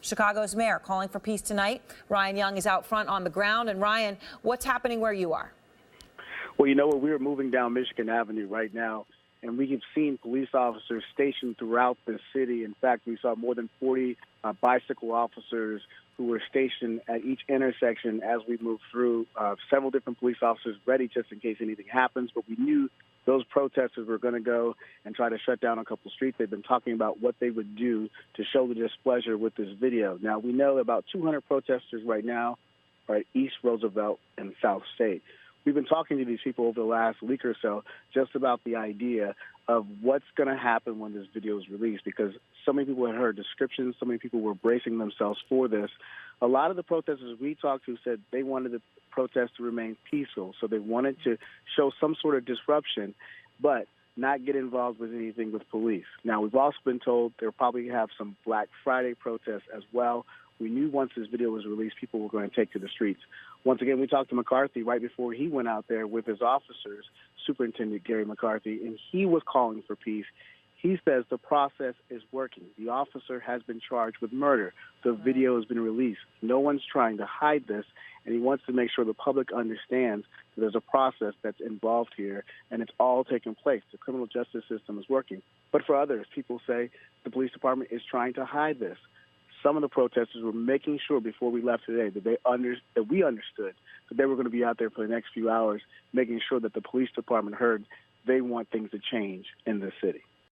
Chicago's mayor calling for peace tonight. Ryan Young is out front on the ground. And Ryan, what's happening where you are? Well, you know what? We are moving down Michigan Avenue right now, and we have seen police officers stationed throughout the city. In fact, we saw more than 40 bicycle officers who were stationed at each intersection as we moved through. Several different police officers ready just in case anything happens, but we knew those protesters were going to go and try to shut down a couple streets. They've been talking about what they would do to show the displeasure with this video. Now, we know about 200 protesters right now are at East Roosevelt and South State. We've been talking to these people over the last week or so just about the idea of what's going to happen when this video is released, because so many people had heard descriptions, so many people were bracing themselves for this. A lot of the protesters we talked to said they wanted the protest to remain peaceful, so they wanted to show some sort of disruption, but not get involved with anything with police. Now, we've also been told they'll probably have some Black Friday protests as well. We knew once this video was released, people were going to take to the streets. Once again, we talked to McCarthy right before he went out there with his officers, Superintendent Gary McCarthy, and he was calling for peace. He says the process is working. The officer has been charged with murder. The video has been released. No one's trying to hide this, and he wants to make sure the public understands that there's a process that's involved here, and it's all taking place. The criminal justice system is working. But for others, people say the police department is trying to hide this. Some of the protesters were making sure before we left today that we understood that they were going to be out there for the next few hours, making sure that the police department heard they want things to change in this city.